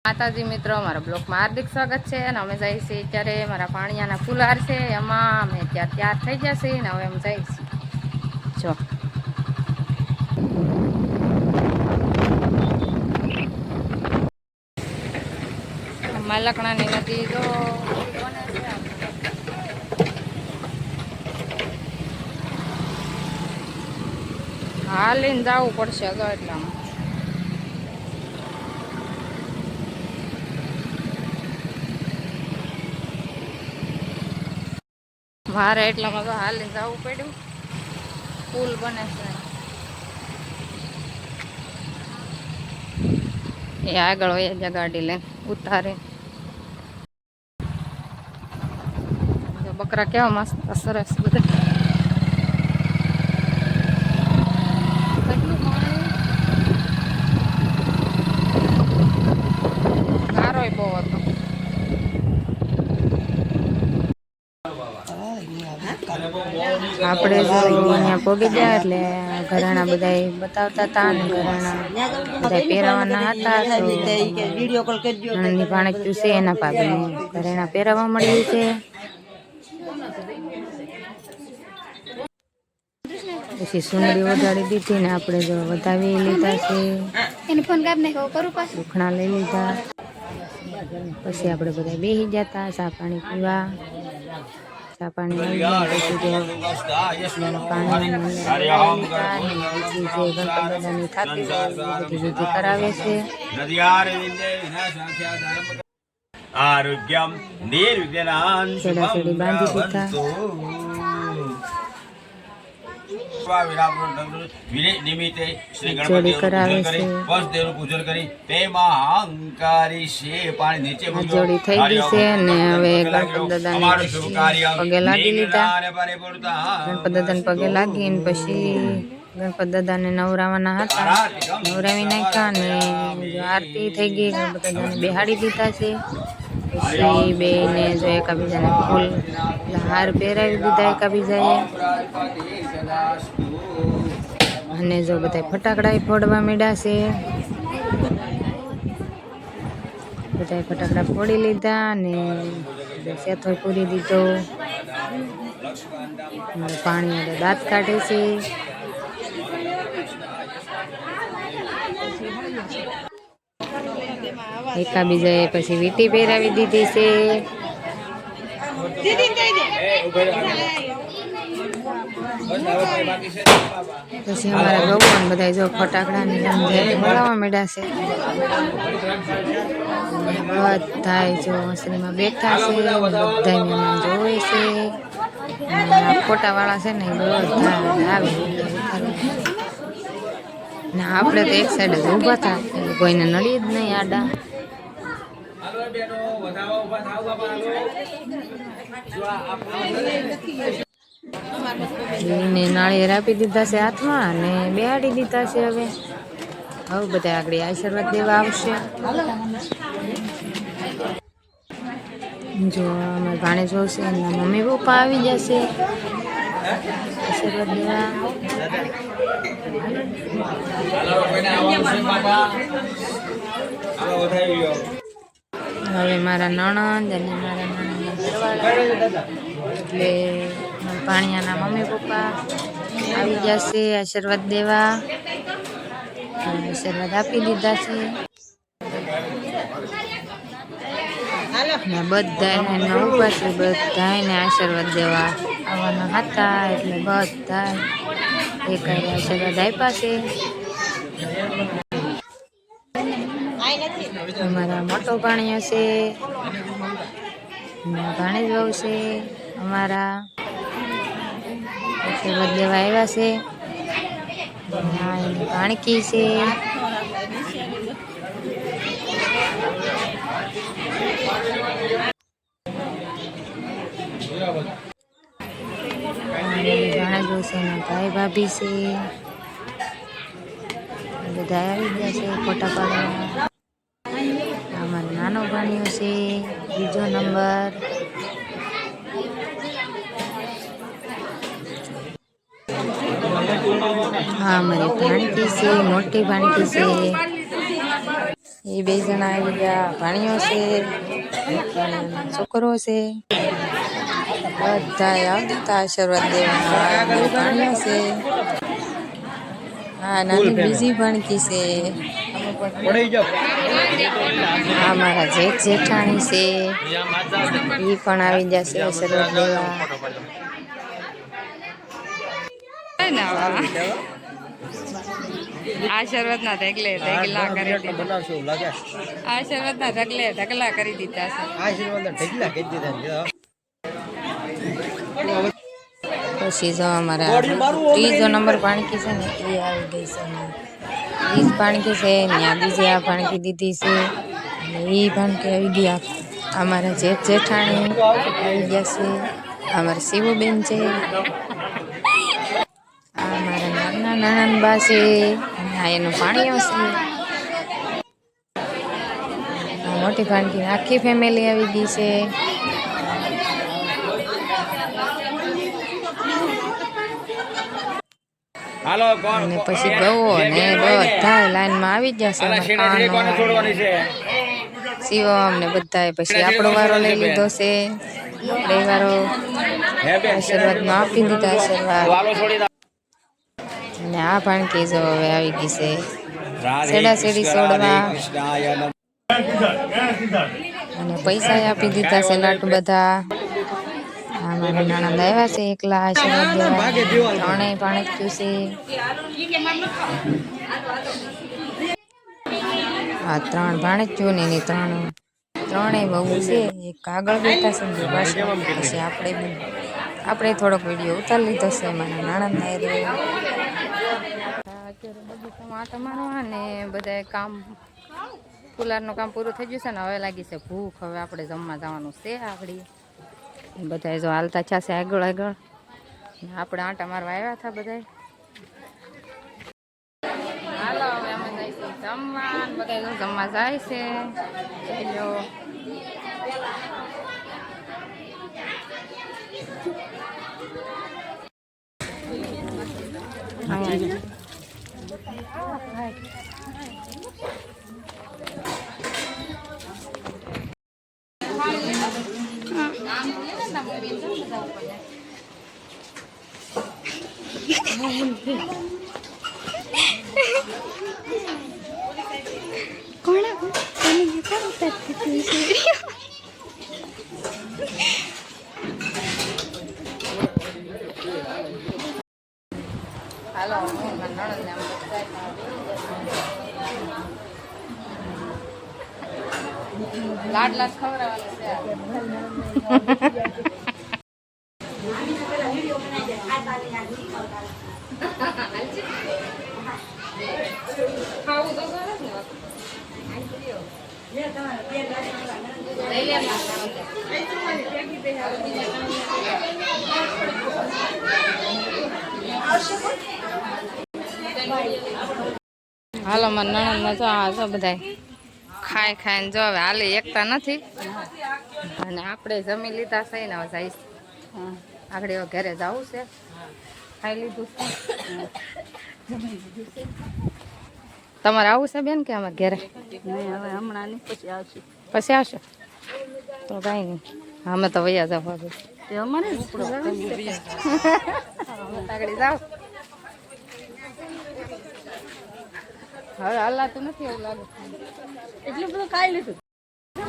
માતાજી મિત્રો, મારા બ્લોગમાં હાર્દિક સ્વાગત છે અને અમે જઈએ છીએ અત્યારે મારા પાણીયાના ફુલાર છે એમાં અમે અત્યારે તૈયાર થઈ જશે ને હવે અમે જઈએ છીએ. જો માલકણાની નદી જો હાલીને જવું પડશે તો એટલામાં મારે એટલામાં તો હાલીને જવું પડ્યું. પુલ બને છે એ આગળ હોય જ ગાડી લઈને ઉતારે. બકરા કેવા મસ્ત સરસ બધા. કેટલું પાણી ગારો બહુ હતો. આપણે જો અહીંયા પોગી ગયા એટલે ઘરાણા બધા બતાવતા હતા અને ઘરાણા બધા પહેરાવાના હતા. તો ભાણેક્યું છે એના ભાભીને ઘરેણા પહેરાવા મળ્યું છે. પછી સુંદરી વગાડી દીધી ને આપણે જો વધાવી લીધા છે. દુખણા લઈ લીધા. પછી આપણે બધા બેસી જતા ચા પાણી પીવા. ચા પાણી પછી ગણપતિની થાતી બધી વિધિ કરાવે છે. આરોગ્યમ નિર્વિઘ્નાન છેડી બાંધી દીધા. જોડી કરાવે છે. જોડી થઈ ગઈ છે ને હવે ગણપત દાદાને પગે લાગી લીધા. ગણપત દાદાને પગે લાગીને પછી ગણપત દાદાને નવરાવાના હતા. નવરાવી નાખ્યા ને આરતી થઈ ગઈ. ગણપત દાદાને બેહાડી દીધા છે. પછી બેને જો એકાબીજાને ફૂલ હાર પહેરાવી દીધા એકાબીજાએ. અને જો બધા ફટાકડા ફોડવા માંડ્યા છે. બધા ફટાકડા ફોડી લીધા ને સેથો પૂરી દીધો. પાણી દાંત કાઢે છે. એકાબીજાએ પછી વીટી પહેરાવી દીધી છે. પછી અમારા ભગવાન બધા જો ફટાકડા ને બોલાવવા માંડ્યા છે. બધા જો હસરીમાં બેઠા છે. બધા મહેમાન જોવે છે. ફોટા વાળા છે ને બધા આવે ને આપણે તો એક સાઈડ જ ઊભા હતા એટલે કોઈને નડી જ નહીં આડા. નાળિયેર આપી દીધા છે હાથમાં અને બેહાડી દીધા છે. હવે બધા આગળ આશીર્વાદ દેવા આવશે. જો અમારે ભાણે જોશે એમના મમ્મી પપ્પા આવી જશે આશીર્વાદ દેવા. હવે મારા નણંદ અને મારા નણંદના ઘરવાળા એટલે ભાણિયાના મમ્મી પપ્પા આવી જશે આશીર્વાદ દેવા. આશીર્વાદ આપી દીધા છે. બધાને ઉભા છે. બધાને આશીર્વાદ દેવા આવવાના હતા એટલે બધા એક આશીર્વાદ આપ્યા છે. અમારા મોટો ભાણિયો છે. ભાણેજ બહુ છે. અમારા આશીર્વાદ દેવા આવ્યા છે. ભાણકી છે. ભાણેજો છે ને ભાઈ ભાભી છે. બધા આવી ગયા છે ફોટા પાડવા. અમારો નાનો ભાણિયો છે બીજો નંબર. હા અમારી ભાણકી છે મોટી ભાણકી છે. એ બે જણા આવી ગયા. ભાણીઓ છે, છોકરો છે, બધા આવતા હતા આશીર્વાદ દેવા. ભાણીઓ છે, હા નાની બીજી ભણકી છે. હા મારા જેઠ જેઠાણી છે, એ પણ આવી જશે આશીર્વાદ દેવા. આશીર્વાદ ના ઢગલા કરી દીધા. આશીર્વાદ ના ઢગલા કરી દીધા છે. પછી જો અમારા ત્રીજો નંબર ભાણકી છે ને એ આવી ગઈ છે. એ જ ભાણકી છે ત્યાં બીજી આ ભાણકી દીધી છે. એ ભાણકી આવી ગયા. અમારા જેઠ જેઠાણી આવી ગયા છે. અમારા શિવુબેન છે. આ મારા નાના નણંદબા છે. આ એનું ભાણિયો છે. મોટી ભાણકી આખી ફેમિલી આવી ગઈ છે. હાલો કોણ અને પછી ગવો ને બધા લાઈનમાં આવી જશે. શિવમ ને બધા પછી આપણો વારો લઈ લીધો છે. આપણે વારો આશીર્વાદમાં આપી દીધા આશીર્વાદ. અને આ ભાણકી જો હવે આવી ગઈ છે સેડા સેડી સોડવા. અને પૈસા આપી દીધા છે લાટુ બધા. મારા નણંદ આવ્યા છે એકલા આશીર્વાદ દેવા. ત્રણેય ભાણક્યું છે. આ ત્રણ ભાણક્યું ને એની ત્રણેય બહુ છે. એક આગળ બેઠા છે ને પાછળ. પછી આપણે થોડોક વિડીયો ઉતારી લીધો છે મારા નણંદ ને. અત્યારે બગીચામાં આટા મારવા ને બધા કામ કુલારનું કામ પૂરું થઈ ગયું છે ને હવે લાગી છે ભૂખ. હવે આપણે જમવા જવાનું છે. આગળ બધા જો હાલતા છે આગળ આગળ. આપણે આટા મારવા આવ્યા હતા બધા. હાલો હવે અમે જઈશું જમવા. બધા જમવા જાય છે. હાલો લાડ લાડ ખવડાવવાનું છે. ખાવું તો સરસ ને. હાલો મારા નણંદમાં જો આ જો બધા ખાઈ ખાઈને જો હવે હાલે એકતા નથી. અને આપણે જમી લીધા છે ને હવે જઈશ આગળ ઘરે જવું છે. ખાઈ લીધું છે. તમારે આવું છે બેન કે અમારે ઘરે? હવે હમણાં નહીં, પછી આવશે. પછી આવશે તો કાંઈ નહીં. અમે તો વૈયા જાવ હવે. અમારે આગળ જાઓ. હવે હલાતું નથી એવું લાગે. એટલું બધું ખાઈ લીધું.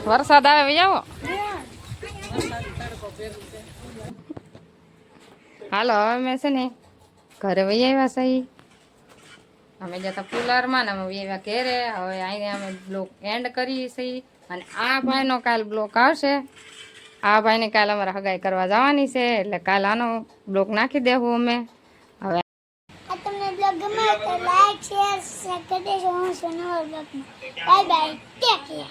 વરસાદ આવે વહી આવો. હાલો હવે અમે છે ને ઘરે વહી આવ્યા સહી. અમે જતા પુલારમાં ને અમે વહી આવ્યા ઘેરે. હવે અહીંયા અમે બ્લોક એન્ડ કરીએ છીએ. અને આ ભાઈનો કાલ બ્લોક આવશે. આ ભાઈને કાલ અમારે હગાઈ કરવા જવાની છે એટલે કાલ આનો બ્લોક નાખી દેવું અમે. હવે તમને બ્લોગ ગમે તો લાઈક શેર સબસ્ક્રાઇબ કરી દેજો. હું છું નવો બ્લોગમાં. Bye bye, take care.